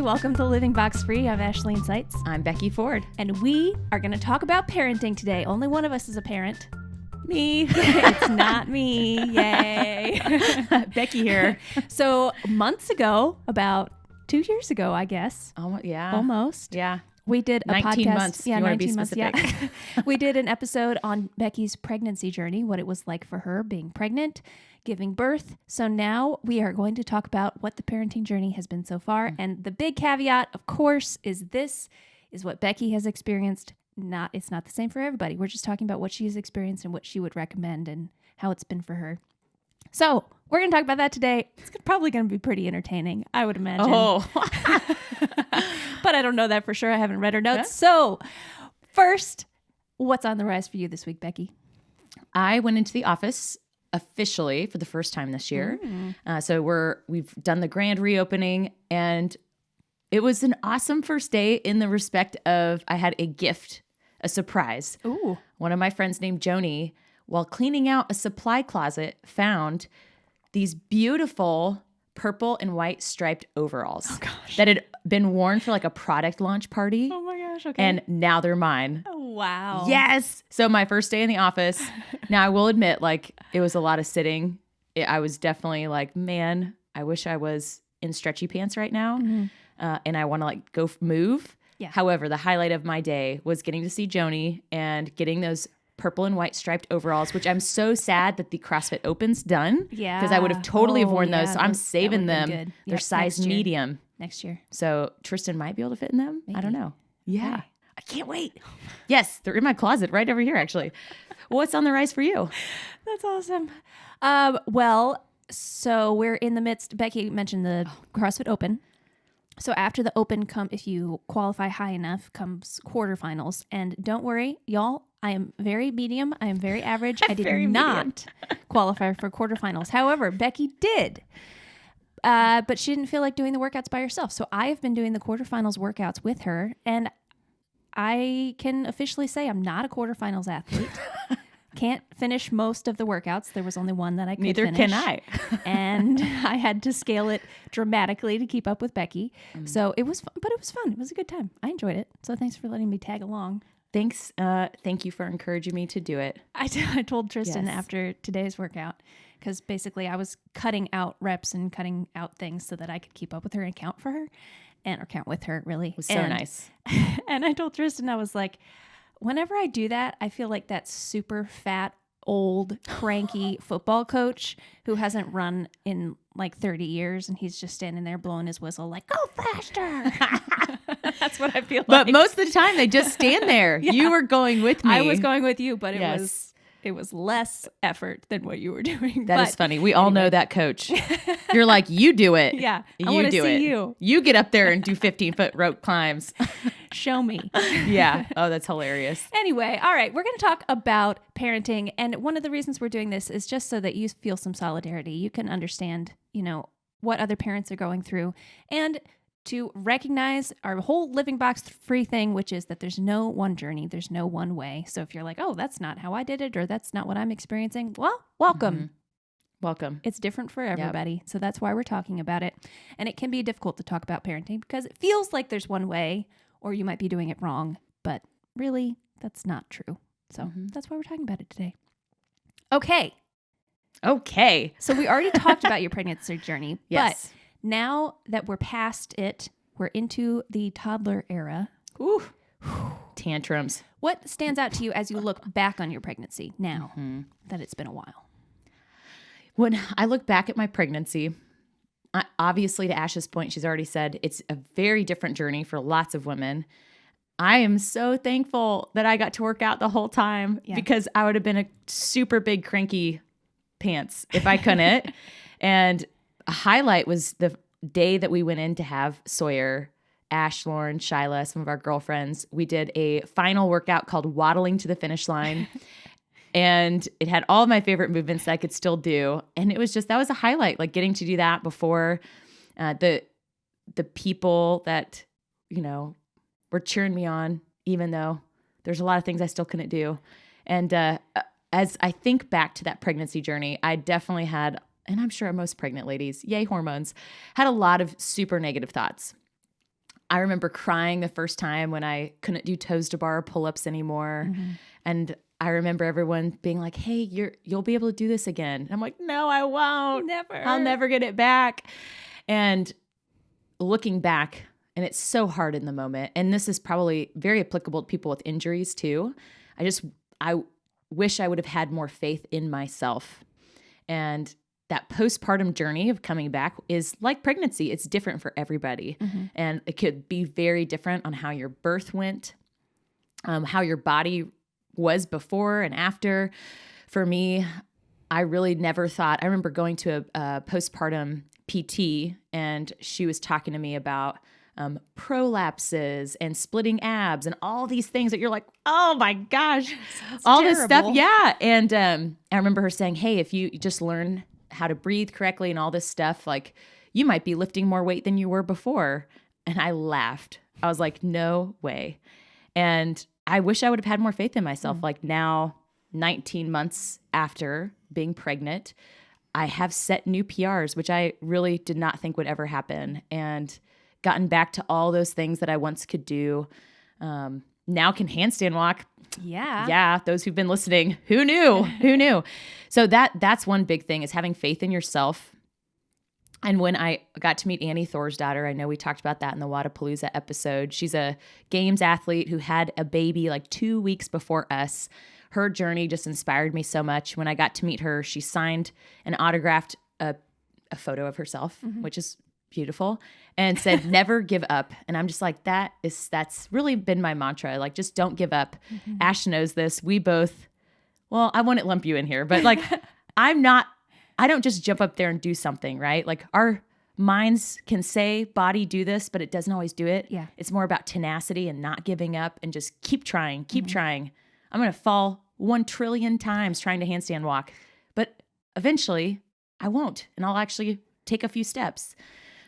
everybody. Welcome to Living Box Free. I'm Ashleen Seitz. I'm Becky Ford. And we are going to talk about parenting today. Only one of us is a parent. Me. It's not me. Yay. Becky here. So months ago, about 2 years ago, I guess. Yeah. Almost. Yeah. We did a 19 podcast. months. Yeah, you 19 months. specific. Yeah. We did an episode on Becky's pregnancy journey, what it was like for her being pregnant, giving birth. So now we are going to talk about what the parenting journey has been so far. And the big caveat, of course, is this is what Becky has experienced. It's not the same for everybody. We're just talking about what she's experienced and what she would recommend and how it's been for her. So we're going to talk about that today. It's probably going to be pretty entertaining, I would imagine. Oh. But I don't know that for sure. I haven't read her notes. Yeah. So first, what's on the rise for you this week, Becky? I went into the office officially for the first time this year. So we've done the grand reopening, and it was an awesome first day in the respect of I had a gift, a surprise. Ooh. One of my friends named Joni, while cleaning out a supply closet, found these beautiful purple and white striped overalls that had been worn for like a product launch party. Oh my gosh. Okay. And now they're mine. Oh, wow. Yes. So my first day in the office. Now I will admit, like, it was a lot of sitting. I was definitely like, man, I wish I was in stretchy pants right now. Mm-hmm. And I want to like go move. Yeah. However, the highlight of my day was getting to see Joni and getting those purple and white striped overalls, which I'm so sad that the CrossFit Open's done. Yeah. Because I would have totally have worn yeah, those. So I'm saving them. Good. They're Yep, size next year. medium. Next year. So Tristan might be able to fit in them. I don't Maybe. know. Yeah. Okay. I can't wait. Yes, they're in my closet right over here, actually. What's on the rise for you? That's awesome. Well, so we're in the midst. Becky mentioned the CrossFit Open. So after the Open, if you qualify high enough, comes quarterfinals. And don't worry, y'all, I am very medium. I am very average. I did not qualify for quarterfinals. However, Becky did. But she didn't feel like doing the workouts by herself. So I have been doing the quarterfinals workouts with her. And I can officially say I'm not a quarterfinals athlete. Can't finish most of the workouts. There was only one that I could Neither finish. can I. And I had to scale it dramatically to keep up with Becky. So it was fun, but it was fun. It was a good time. I enjoyed it. So thanks for letting me tag along. Thanks. Thank you for encouraging me to do it. I told Tristan Yes. after today's workout, because basically I was cutting out reps and cutting out things so that I could keep up with her and count for her. Or count with her, really. It was so nice. And I told Tristan, I was like, whenever I do that, I feel like that super fat, old, cranky football coach who hasn't run in like 30 years, and he's just standing there blowing his whistle like, go faster. That's what I feel like. But most of the time, they just stand there. Yeah. You were going with me. I was going with you, but Yes. it was less effort than what you were doing. That is funny. We all know that coach. You're like, you do it. Yeah. I You want to do see it. you. You get up there and do 15-foot rope climbs. Show me. Yeah. Oh, that's hilarious. Anyway, all right, we're going to talk about parenting. And one of the reasons we're doing this is just so that you feel some solidarity. You can understand, what other parents are going through, and to recognize our whole Living Box Free thing, which is that there's no one journey. There's no one way. So if you're like, oh, that's not how I did it, or that's not what I'm experiencing, well, welcome. Mm-hmm. Welcome. It's different for everybody. So that's why we're talking about it. And it can be difficult to talk about parenting because it feels like there's one way, or you might be doing it wrong, but really that's not true. So that's why we're talking about it today. Okay. So we already talked about your pregnancy journey, Yes. but now that we're past it, we're into the toddler era. Ooh. Tantrums. What stands out to you as you look back on your pregnancy now that it's been a while? When I look back at my pregnancy, obviously to Ash's point, she's already said it's a very different journey for lots of women. I am so thankful that I got to work out the whole time because I would have been a super big cranky pants if I couldn't. And a highlight was the day that we went in to have Sawyer, Ash, Lauren, Shyla, some of our girlfriends. We did a final workout called Waddling to the Finish Line. And it had all of my favorite movements that I could still do. And it was that was a highlight, like getting to do that before the people that, were cheering me on, even though there's a lot of things I still couldn't do. And as I think back to that pregnancy journey, I definitely had, and I'm sure most pregnant ladies, yay hormones, had a lot of super negative thoughts. I remember crying the first time when I couldn't do toes to bar pull-ups anymore. And I remember everyone being like, hey, you'll be able to do this again. And I'm like, no, I won't. Never. I'll never get it back. And looking back, and it's so hard in the moment, and this is probably very applicable to people with injuries too. I wish I would have had more faith in myself. And that postpartum journey of coming back is like pregnancy. It's different for everybody. And it could be very different on how your birth went, how your body was before and after. For me, I really never thought, I remember going to a postpartum PT, and she was talking to me about prolapses and splitting abs and all these things that you're like, oh my gosh, all this stuff. Yeah. And I remember her saying, hey, if you just learn how to breathe correctly and all this stuff, like you might be lifting more weight than you were before. And I laughed. I was like, no way. And I wish I would have had more faith in myself. Like now, 19 months after being pregnant, I have set new PRs, which I really did not think would ever happen, and gotten back to all those things that I once could do. Now can handstand walk. Yeah. Yeah. Those who've been listening, who knew? Who knew? So that's one big thing, is having faith in yourself. And when I got to meet Annie Thorsdottir, I know we talked about that in the Wadapalooza episode. She's a games athlete who had a baby like 2 weeks before us. Her journey just inspired me so much. When I got to meet her, she signed and autographed a photo of herself, which is beautiful, and said, never give up. And I'm just like, that's really been my mantra. Like, just don't give up. Ash knows this. We both, well, I wouldn't lump you in here, but like, I don't just jump up there and do something, right? Like our minds can say, body, do this, but it doesn't always do it. Yeah. It's more about tenacity and not giving up and just keep trying, keep trying. I'm going to fall 1 trillion times trying to handstand walk, but eventually I won't, and I'll actually take a few steps.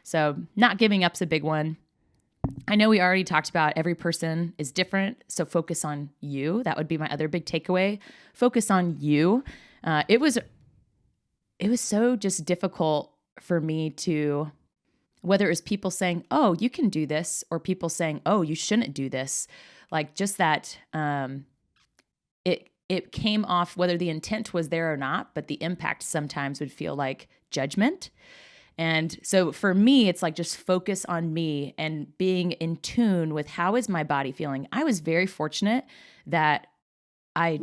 So not giving up's a big one. I know we already talked about every person is different, so focus on you. That would be my other big takeaway. Focus on you. It was so just difficult for me to, whether it was people saying, oh, you can do this, or people saying, oh, you shouldn't do this. Like just that, it came off, whether the intent was there or not, but the impact sometimes would feel like judgment. And so for me, it's like just focus on me and being in tune with how is my body feeling. I was very fortunate that I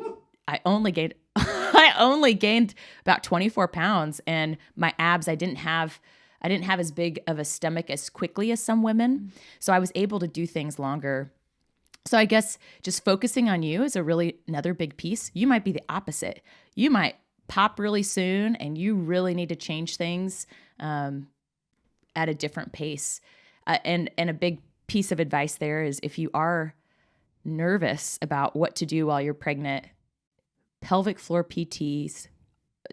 only gained about 24 pounds, and my abs, I didn't have as big of a stomach as quickly as some women. So I was able to do things longer. So I guess just focusing on you is another big piece. You might be the opposite. You might pop really soon and you really need to change things at a different pace. And a big piece of advice there is, if you are nervous about what to do while you're pregnant, pelvic floor PTs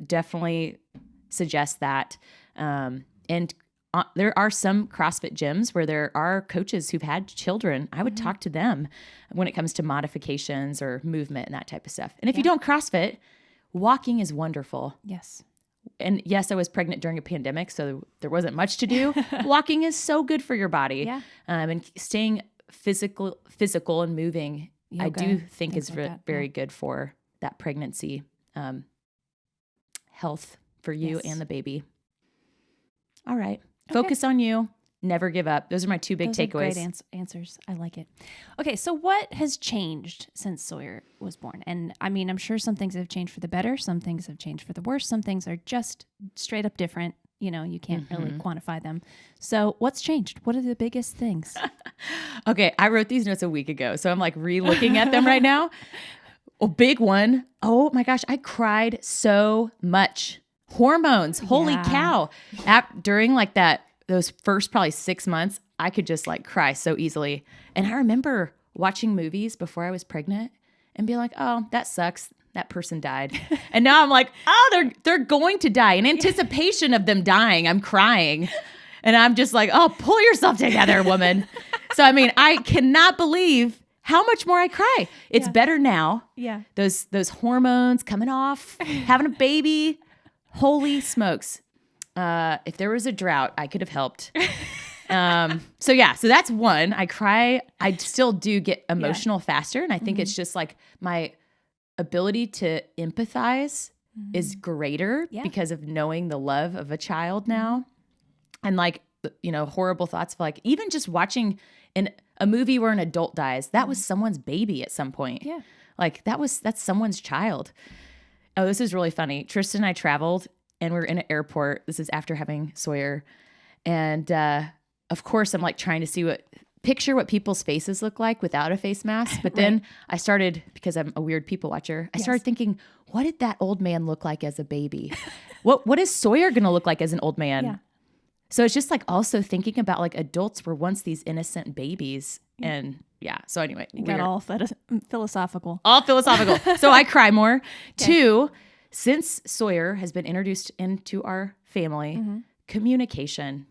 definitely suggest that. And there are some CrossFit gyms where there are coaches who've had children. I would talk to them when it comes to modifications or movement and that type of stuff. And if you don't CrossFit, walking is wonderful. Yes. And yes, I was pregnant during a pandemic, so there wasn't much to do. Walking is so good for your body. Yeah. And staying physical and moving, yoga, I do think is like very good for that pregnancy health for you and the baby. All right. Focus on you. Never give up. Those are my two big takeaways. Great answers. I like it. Okay, so what has changed since Sawyer was born? And I mean, I'm sure some things have changed for the better. Some things have changed for the worse. Some things are just straight up different. You know, you can't really quantify them. So what's changed? What are the biggest things? Okay, I wrote these notes a week ago, so I'm like re-looking at them right now. A big one. Oh my gosh, I cried so much. Hormones. Holy cow. During like those first probably 6 months, I could just like cry so easily. And I remember watching movies before I was pregnant and being like, oh, that sucks. That person died. And now I'm like, oh, they're going to die. In anticipation of them dying, I'm crying. And I'm just like, oh, pull yourself together, woman. So, I mean, I cannot believe how much more I cry. It's better now. Yeah. Those hormones coming off, having a baby. Holy smokes. If there was a drought, I could have helped. So that's one. I cry. I still do get emotional faster. And I think it's just like my ability to empathize is greater because of knowing the love of a child now. And like, horrible thoughts of like, even just watching a movie where an adult dies, that was someone's baby at some point. Yeah. Like that's someone's child. Oh, this is really funny. Tristan and I traveled and we were in an airport. This is after having Sawyer. And of course, I'm like trying to picture what people's faces look like without a face mask. But then I started, because I'm a weird people watcher, I started thinking, what did that old man look like as a baby? What is Sawyer going to look like as an old man? Yeah. So it's just like also thinking about like adults were once these innocent babies. And so anyway. You got all philosophical. All philosophical. So I cry more. Okay. 2, since Sawyer has been introduced into our family, communication.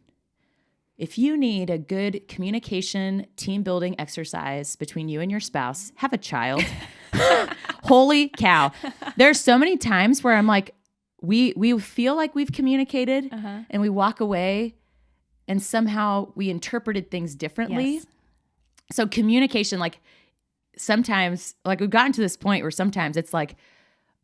If you need a good communication, team building exercise between you and your spouse, have a child. Holy cow. There's so many times where I'm like, we feel like we've communicated and we walk away and somehow we interpreted things differently. Yes. So communication, like sometimes, like we've gotten to this point where sometimes it's like,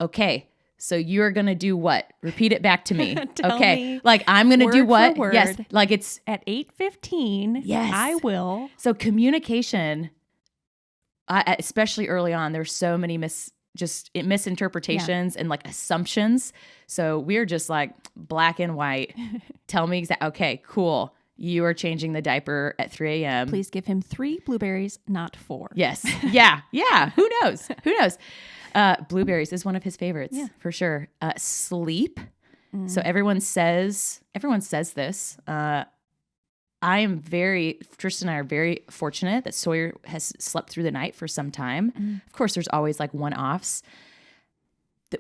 okay, so you're going to do what? Repeat it back to me. Okay. Me like I'm going to do what? Word, yes. Like it's at 8:15. Yes. I will. So communication, especially early on, there's so many misinterpretations and like assumptions. So we're just like black and white. Tell me exactly. Okay, cool. You are changing the diaper at 3 a.m. Please give him 3 blueberries, not 4. Yes. Yeah. Who knows? Blueberries is one of his favorites for sure. Sleep. So everyone says this. Tristan and I are very fortunate that Sawyer has slept through the night for some time. Of course, there's always like one-offs.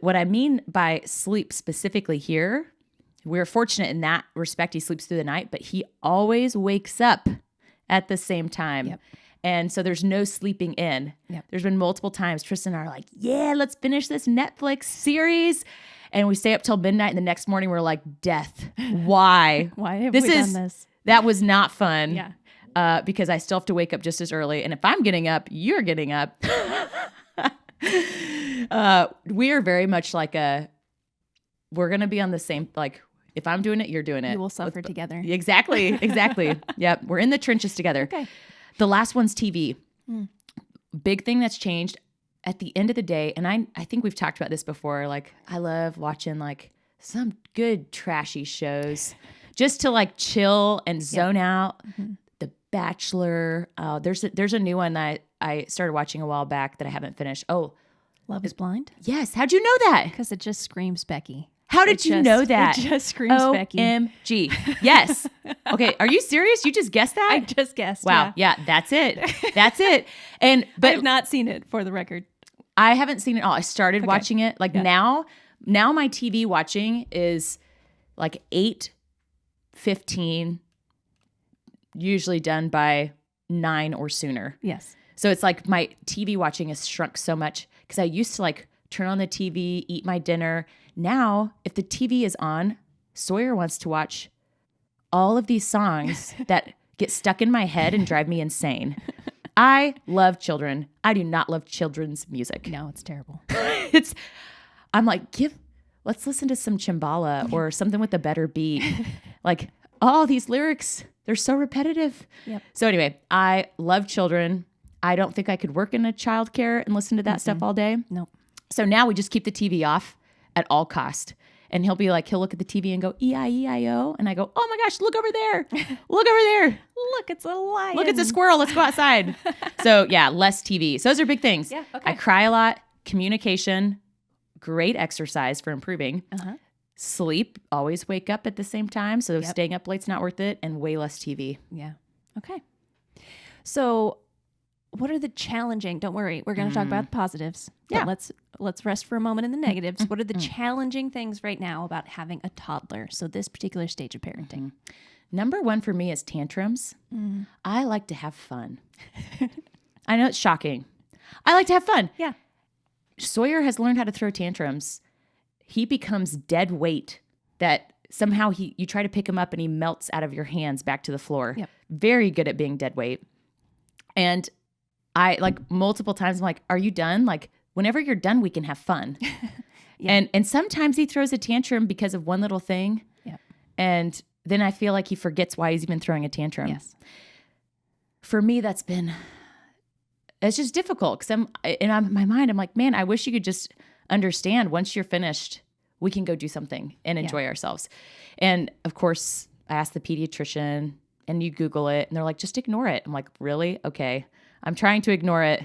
What I mean by sleep specifically here, we're fortunate in that respect. He sleeps through the night, but he always wakes up at the same time. Yep. And so there's no sleeping in. Yep. There's been multiple times Tristan and I are like, let's finish this Netflix series. And we stay up till midnight and the next morning we're like, death. Why? Why have we done this? That was not fun. Yeah. Because I still have to wake up just as early. And if I'm getting up, you're getting up. We are very much like we're going to be on the same, like, if I'm doing it, you're doing it. You will suffer together. Exactly. Yep. We're in the trenches together. Okay. The last one's TV. Big thing that's changed at the end of the day. And I think we've talked about this before. Like, I love watching like some good trashy shows just to like chill and zone out. The Bachelor. There's a new one that I started watching a while back that I haven't finished. Oh, Love is Blind? Yes. How'd you know that? Because it just screams Becky. How did you know that? It just screams Becky. OMG. Yes. Okay. Are you serious? You just guessed that? I just guessed. Wow. Yeah. That's it. But I have not seen it, for the record. I haven't seen it all. I started watching it like now my TV watching is like 8:15, usually done by 9 or sooner. Yes. So it's like my TV watching has shrunk so much because I used to like turn on the TV, eat my dinner. Now, if the TV is on, Sawyer wants to watch all of these songs that get stuck in my head and drive me insane. I love children. I do not love children's music. No, it's terrible. I'm like, let's listen to some Chimbala or something with a better beat. Like, all these lyrics, they're so repetitive. Yep. So anyway, I love children. I don't think I could work in a childcare and listen to that stuff all day. Nope. So now we just keep the TV off at all cost. And he'll look at the TV and go, E-I-E-I-O. And I go, oh my gosh, look over there. Look over there. Look, it's a lion. Look, it's a squirrel. Let's go outside. So yeah, less TV. So those are big things. Yeah, okay. I cry a lot. Communication, great exercise for improving. Sleep, always wake up at the same time. So staying up late's not worth it. And way less TV. Yeah. Okay. So what are the challenging, don't worry, we're going to talk about the positives. Yeah. But let's rest for a moment in the negatives. What are the challenging things right now about having a toddler? So this particular stage of parenting. Number one for me is tantrums. I like to have fun. I know it's shocking. I like to have fun. Yeah. Sawyer has learned how to throw tantrums. He becomes dead weight that somehow you try to pick him up and he melts out of your hands back to the floor. Yep. Very good at being dead weight. And I like multiple times, I'm like, are you done? Like whenever you're done, we can have fun. Yeah. And sometimes he throws a tantrum because of one little thing. Yeah. And then I feel like he forgets why he's even throwing a tantrum. Yes. For me, it's just difficult because in my mind, I'm like, man, I wish you could just understand once you're finished, we can go do something and enjoy ourselves. And of course, I asked the pediatrician and you Google it and they're like, just ignore it. I'm like, really? Okay. I'm trying to ignore it.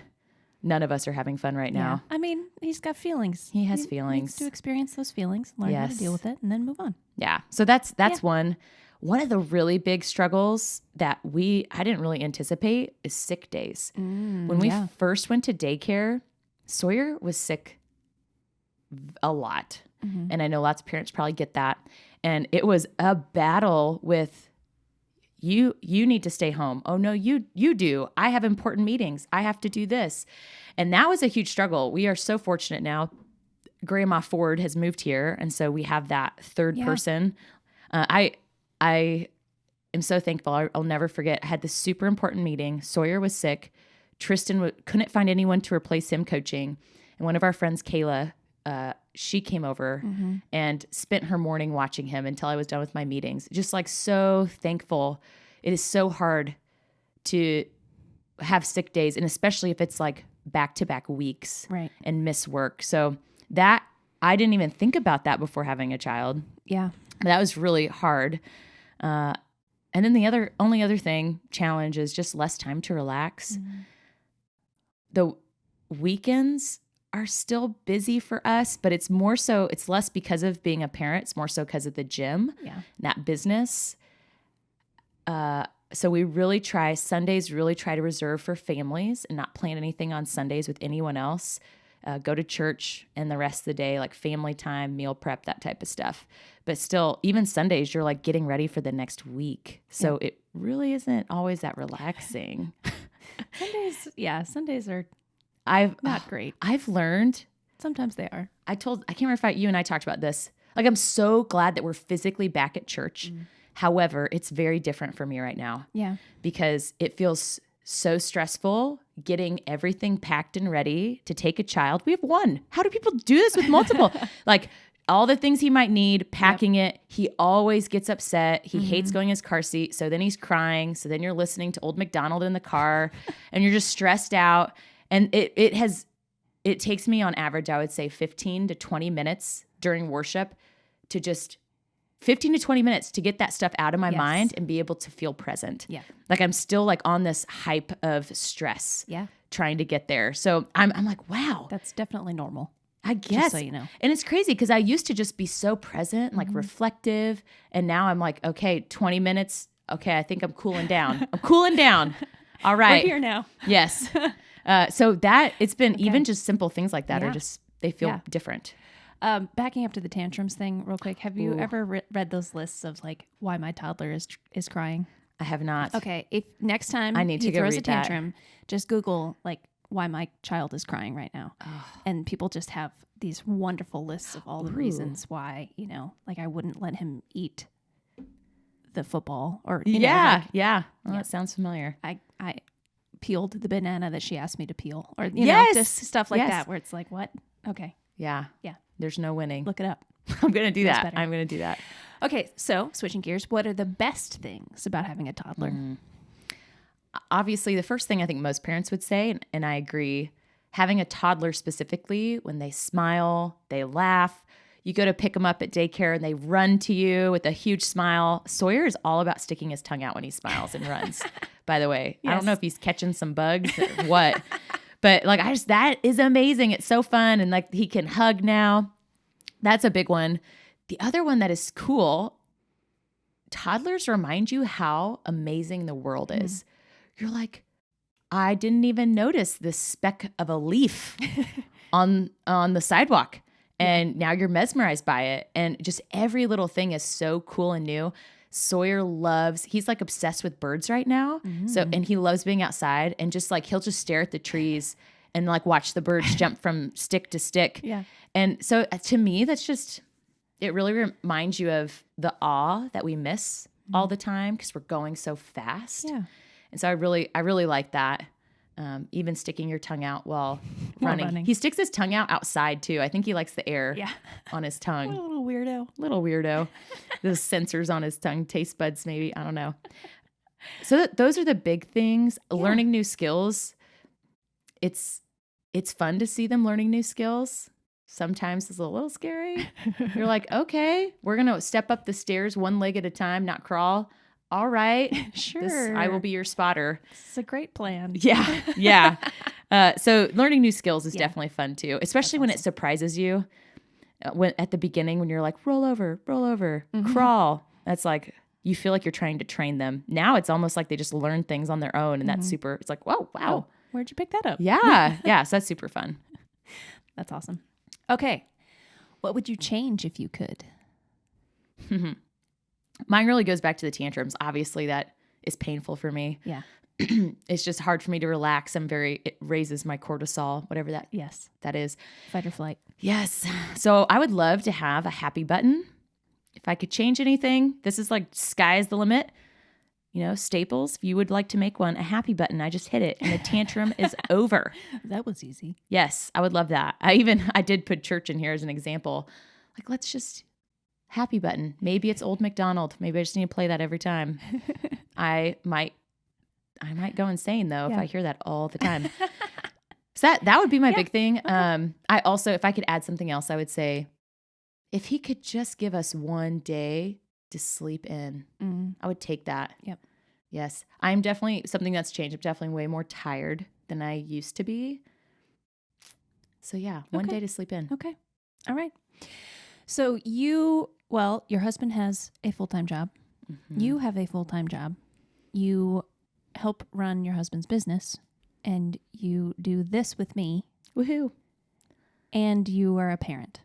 None of us are having fun right now. I mean, he's got feelings. He has feelings. Needs to experience those feelings, learn how to deal with it, and then move on. Yeah. So that's one. One of the really big struggles that I didn't really anticipate is sick days. When we first went to daycare, Sawyer was sick a lot. Mm-hmm. And I know lots of parents probably get that. And it was a battle with, you need to stay home. Oh no, you do. I have important meetings. I have to do this. And that was a huge struggle. We are so fortunate now. Grandma Ford has moved here. And so we have that third person. I am so thankful. I'll never forget. I had this super important meeting. Sawyer was sick. Tristan couldn't find anyone to replace him coaching. And one of our friends, Kayla, she came over and spent her morning watching him until I was done with my meetings. Just like so thankful. It is so hard to have sick days, and especially if it's like back-to-back weeks and miss work. So that I didn't even think about that before having a child. Yeah. That was really hard. And then the only other challenge is just less time to relax. Mm-hmm. The weekends are still busy for us, but it's less because of being a parent. It's more so because of the gym, that business. So we really try to reserve for families and not plan anything on Sundays with anyone else. Go to church and the rest of the day, like family time, meal prep, that type of stuff. But still, even Sundays, you're like getting ready for the next week. So it really isn't always that relaxing. Sundays are not great. I've learned. Sometimes they are. I can't remember if you and I talked about this. Like, I'm so glad that we're physically back at church. However, it's very different for me right now. Yeah. Because it feels so stressful getting everything packed and ready to take a child. We have one. How do people do this with multiple? Like all the things he might need, packing it. He always gets upset. He hates going in his car seat. So then he's crying. So then you're listening to Old MacDonald in the car and you're just stressed out. And it takes me on average, I would say 15 to 20 minutes during worship to just 15 to 20 minutes to get that stuff out of my mind and be able to feel present. Yeah. Like I'm still like on this hype of stress trying to get there. So I'm like, wow. That's definitely normal. I guess. Just so you know. And it's crazy because I used to just be so present, like reflective. And now I'm like, okay, 20 minutes. Okay, I think I'm cooling down. I'm cooling down. All right. We're here now. Yes. So that it's been even just simple things like that are just, they feel different. Backing up to the tantrums thing real quick. Have you ever read those lists of like why my toddler is crying? I have not. Okay. If next time I need to he go throws read a tantrum, just Google like why my child is crying right now. And people just have these wonderful lists of all the reasons why, like I wouldn't let him eat the football or, you know, like, that sounds familiar. I peeled the banana that she asked me to peel or, just stuff like that where it's like, what? Okay. Yeah. Yeah. There's no winning. Look it up. I'm going to do that. Better. I'm going to do that. Okay. So switching gears, what are the best things about having a toddler? Obviously, the first thing I think most parents would say, and I agree, having a toddler specifically, when they smile, they laugh, you go to pick them up at daycare and they run to you with a huge smile. Sawyer is all about sticking his tongue out when he smiles and runs, by the way. Yes. I don't know if he's catching some bugs or what. But like, that is amazing. It's so fun. And like, he can hug now. That's a big one. The other one that is cool, toddlers remind you how amazing the world is. You're like, I didn't even notice this speck of a leaf on the sidewalk. And now you're mesmerized by it. And just every little thing is so cool and new. Sawyer he's like obsessed with birds right now. So, and he loves being outside and just like, he'll just stare at the trees and like watch the birds jump from stick to stick. Yeah. And so to me, that's just, it really reminds you of the awe that we miss all the time because we're going so fast. Yeah. And so I really like that. Even sticking your tongue out while running. He sticks his tongue out outside too. I think he likes the air on his tongue. What a little weirdo. Little weirdo. The sensors on his tongue, taste buds maybe. I don't know. So those are the big things. Yeah. Learning new skills. It's fun to see them learning new skills. Sometimes it's a little scary. You're like, okay, we're going to step up the stairs one leg at a time, not crawl. All right. Sure. I will be your spotter. It's a great plan. Yeah. Yeah. So learning new skills is definitely fun too, especially when it surprises you. When at the beginning, when you're like, roll over, crawl. That's like, you feel like you're trying to train them. Now it's almost like they just learn things on their own. And that's super, it's like, whoa, wow. Oh, where'd you pick that up? Yeah. Yeah. So that's super fun. That's awesome. Okay. What would you change if you could? Mine really goes back to the tantrums. Obviously, that is painful for me. Yeah. It's just hard for me to relax. It raises my cortisol, whatever that is. Fight or flight. Yes. So I would love to have a happy button. If I could change anything, this is like sky's the limit. You know, Staples, if you would like to make one, a happy button, I just hit it and the tantrum is over. That was easy. Yes, I would love that. I did put church in here as an example. Like, let's just happy button. Maybe it's Old MacDonald. Maybe I just need to play that every time. I might go insane though if I hear that all the time. So that would be my big thing. Okay. I also, if I could add something else, I would say, if he could just give us one day to sleep in, I would take that. Yep. Yes. I'm definitely, something that's changed. I'm definitely way more tired than I used to be. So yeah, one day to sleep in. Okay. All right. So your husband has a full-time job. Mm-hmm. You have a full-time job. You help run your husband's business, and you do this with me. Woohoo. And you are a parent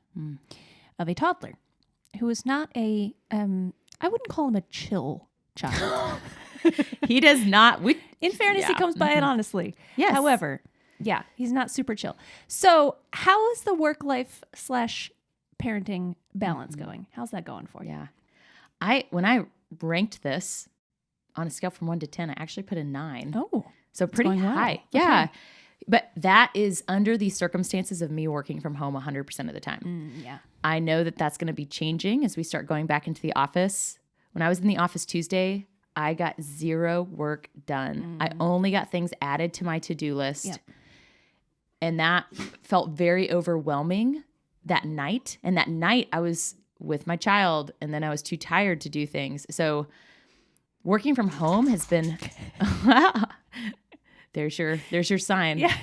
of a toddler who is not I wouldn't call him a chill child. He does not. In fairness, he comes by it honestly. Yes. However, he's not super chill. So how is the work-life / parenting balance going? How's that going for you? Yeah. When I ranked this on a scale from 1 to 10, I actually put a 9. Oh. So pretty high. Well. Yeah. Okay. But that is under the circumstances of me working from home 100% of the time. Yeah. I know that that's going to be changing as we start going back into the office. When I was in the office Tuesday, I got 0 work done. I only got things added to my to-do list. Yep. And that felt very overwhelming that night. And that night I was with my child and then I was too tired to do things. So working from home has been, there's your sign. Yeah.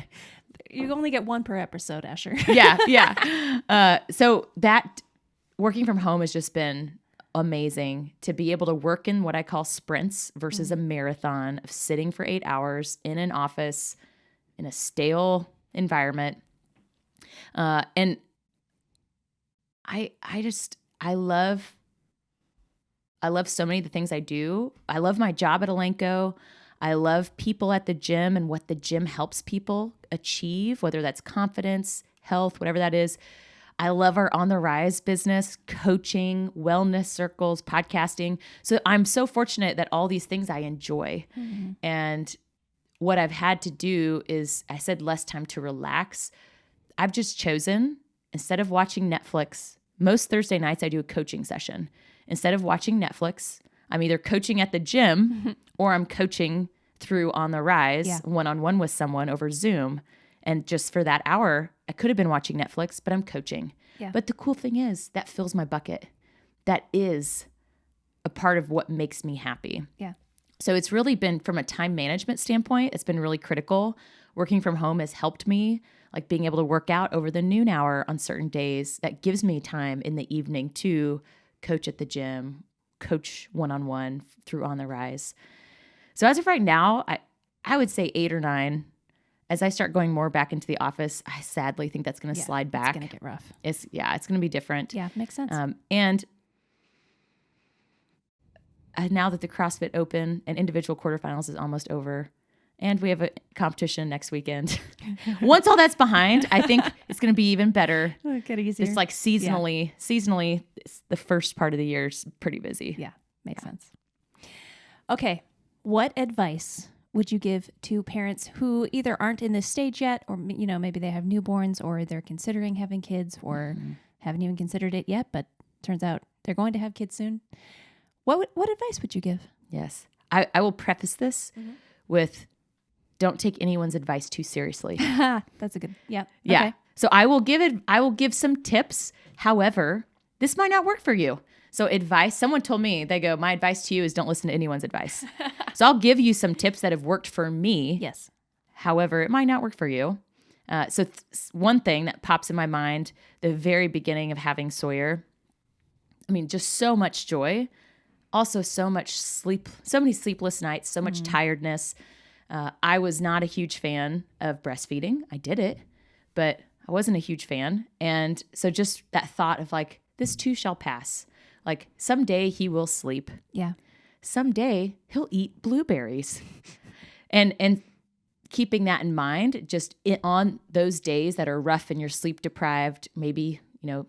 You only get 1 per episode, Asher. Yeah. So that working from home has just been amazing to be able to work in what I call sprints versus a marathon of sitting for 8 hours in an office in a stale environment. And I love so many of the things I do. I love my job at Elanco. I love people at the gym and what the gym helps people achieve, whether that's confidence, health, whatever that is. I love our On the Rise business, coaching, wellness circles, podcasting. So I'm so fortunate that all these things I enjoy. Mm-hmm. And what I've had to do is, I said less time to relax. I've just chosen, instead of watching Netflix, most Thursday nights I do a coaching session. Instead of watching Netflix, I'm either coaching at the gym or I'm coaching through On the Rise, one-on-one with someone over Zoom. And just for that hour, I could have been watching Netflix, but I'm coaching. Yeah. But the cool thing is that fills my bucket. That is a part of what makes me happy. Yeah. So it's really been, from a time management standpoint, it's been really critical. Working from home has helped me, like being able to work out over the noon hour on certain days. That gives me time in the evening to coach at the gym, coach one-on-one through On the Rise. So as of right now, I would say 8 or 9. As I start going more back into the office, I sadly think that's going to slide back. It's going to get rough. It's going to be different. Yeah, makes sense. And now that the CrossFit Open and individual quarterfinals is almost over, And we have a competition next weekend. Once all that's behind, I think it's going to be even better. It'll get easier. It's like seasonally, the first part of the year is pretty busy. Yeah, makes sense. Okay, what advice would you give to parents who either aren't in this stage yet, or maybe they have newborns, or they're considering having kids, or haven't even considered it yet, but turns out they're going to have kids soon? What advice would you give? Yes, I will preface this with, don't take anyone's advice too seriously. That's a good. Yeah. Yeah. Okay. So I will give some tips. However, this might not work for you. So advice, someone told me, they go, my advice to you is don't listen to anyone's advice. So I'll give you some tips that have worked for me. Yes. However, it might not work for you. One thing that pops in my mind, the very beginning of having Sawyer, I mean, just so much joy, also so much sleep, so many sleepless nights, so much tiredness. I was not a huge fan of breastfeeding. I did it, but I wasn't a huge fan. And so just that thought of like, this too shall pass. Like someday he will sleep. Yeah. Someday he'll eat blueberries. And keeping that in mind, on those days that are rough and you're sleep deprived, maybe,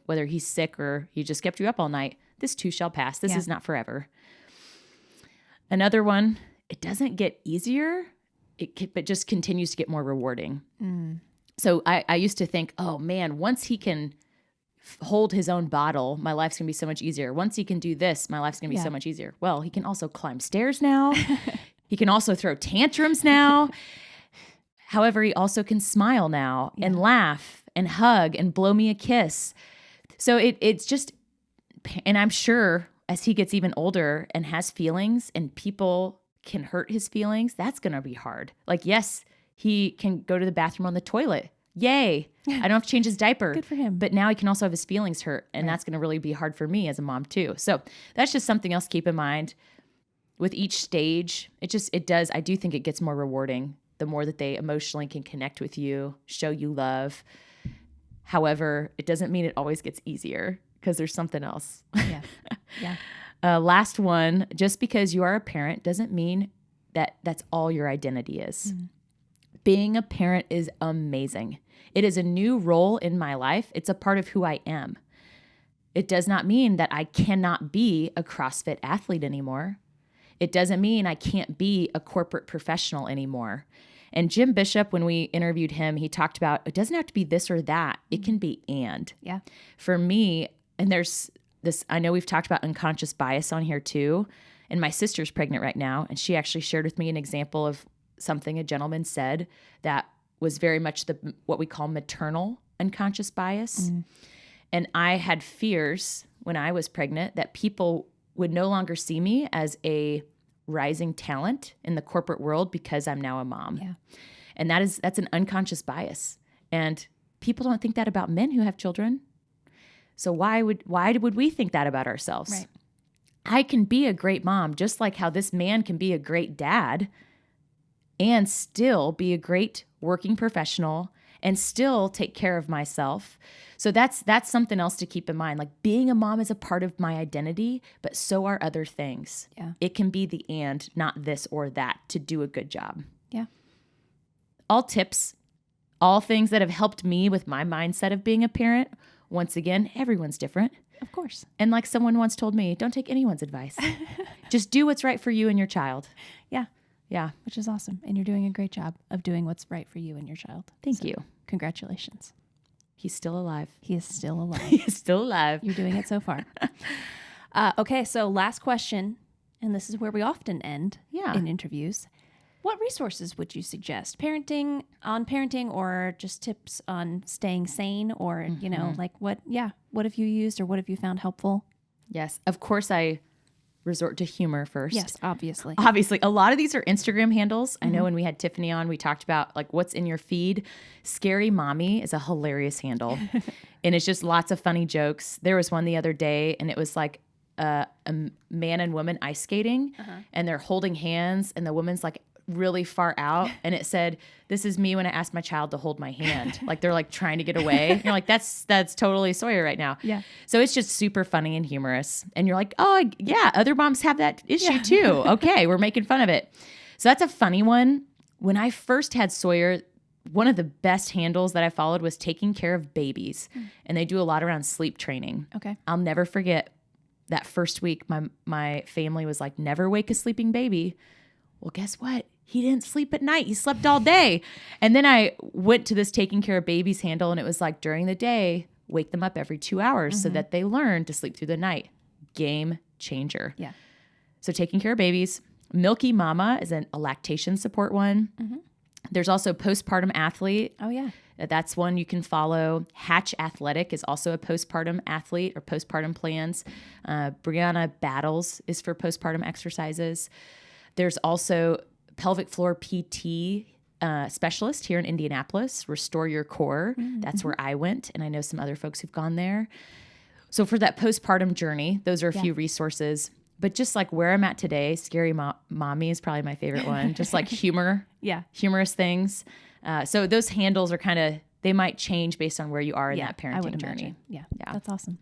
whether he's sick or he just kept you up all night, this too shall pass. This is not forever. Another one, it doesn't get easier, but just continues to get more rewarding. So I used to think, oh man, once he can hold his own bottle, my life's going to be so much easier. Once he can do this, my life's going to be so much easier. Well, he can also climb stairs now. He can also throw tantrums now. However, he also can smile now and laugh and hug and blow me a kiss. So it's just, and I'm sure as he gets even older and has feelings and people can hurt his feelings, that's going to be hard. Like, yes, he can go to the bathroom on the toilet. Yay. I don't have to change his diaper. Good for him. But now he can also have his feelings hurt. And that's going to really be hard for me as a mom too. So that's just something else to keep in mind. With each stage, I do think it gets more rewarding the more that they emotionally can connect with you, show you love. However, it doesn't mean it always gets easier because there's something else. Yeah. Yeah. Last one, just because you are a parent doesn't mean that that's all your identity is. Being a parent is amazing. It is a new role in my life. It's a part of who I am. It does not mean that I cannot be a CrossFit athlete anymore. It doesn't mean I can't be a corporate professional anymore. And Jim Bishop, when we interviewed him, he talked about it doesn't have to be this or that. It can be and. Yeah. For me, and there's this, I know we've talked about unconscious bias on here too. And my sister's pregnant right now. And she actually shared with me an example of something a gentleman said that was very much what we call maternal unconscious bias. And I had fears when I was pregnant that people would no longer see me as a rising talent in the corporate world because I'm now a mom. Yeah. And that's an unconscious bias. And people don't think that about men who have children. So why would we think that about ourselves? Right. I can be a great mom, just like how this man can be a great dad and still be a great working professional and still take care of myself. So that's something else to keep in mind. Like being a mom is a part of my identity, but so are other things. Yeah. It can be the and, not this or that, to do a good job. Yeah. All tips, all things that have helped me with my mindset of being a parent. Once again, everyone's different. Of course. And like someone once told me, don't take anyone's advice. Just do what's right for you and your child. Yeah. Yeah. Which is awesome. And you're doing a great job of doing what's right for you and your child. Thank you. Congratulations. He's still alive. He is still alive. He is still alive. You're doing it so far. Okay, so last question, and this is where we often end in interviews. What resources would you suggest? Parenting, or just tips on staying sane, or, like what have you used or what have you found helpful? Yes. Of course, I resort to humor first. Yes, obviously. Obviously. A lot of these are Instagram handles. I know when we had Tiffany on, we talked about like what's in your feed. Scary Mommy is a hilarious handle. And it's just lots of funny jokes. There was one the other day and it was like a man and woman ice skating and they're holding hands and the woman's like really far out and it said, "This is me when I asked my child to hold my hand." Like they're like trying to get away. And you're like, that's totally Sawyer right now. Yeah. So it's just super funny and humorous. And you're like, oh yeah, other moms have that issue too. Okay, we're making fun of it. So that's a funny one. when I first had Sawyer, one of the best handles that I followed was taking care of babies. And they do a lot around sleep training. Okay. I'll never forget that first week, my family was like, never wake a sleeping baby. Well, guess what? He didn't sleep at night. He slept all day. And then I went to this taking care of babies handle, and it was like during the day, wake them up every 2 hours so that they learn to sleep through the night. Game changer. Yeah. So taking care of babies. Milky Mama is a lactation support one. There's also Postpartum Athlete. Oh, yeah. That's one you can follow. Hatch Athletic is also a postpartum athlete or postpartum plans. Brianna Battles is for postpartum exercises. There's also pelvic floor PT specialist here in Indianapolis, Restore Your Core. That's where I went, and I know some other folks who've gone there. So for that postpartum journey, those are a few resources. But just like where I'm at today, Scary Mommy is probably my favorite one. Just like humorous things. So those handles are kind of, they might change based on where you are in that parenting journey. Yeah, that's awesome.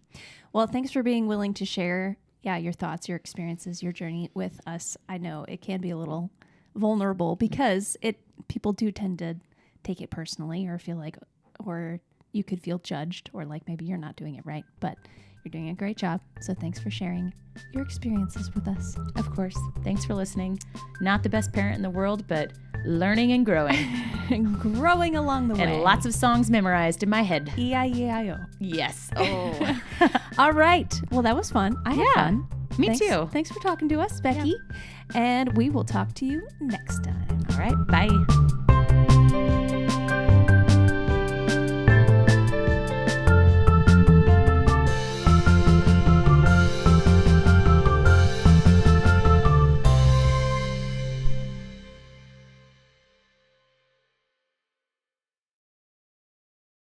Well, thanks for being willing to share, your thoughts, your experiences, your journey with us. I know it can be a little vulnerable because people do tend to take it personally or feel like, or you could feel judged or like maybe you're not doing it right, but you're doing a great job. So thanks for sharing your experiences with us. Of course. Thanks for listening. Not the best parent in the world, but learning and growing. And growing along the way. And lots of songs memorized in my head. E-I-E-I-O. Yes. Oh. All right. Well, that was fun. I had fun. Me too. Thanks for talking to us, Becky. And we will talk to you next time. All right. Bye.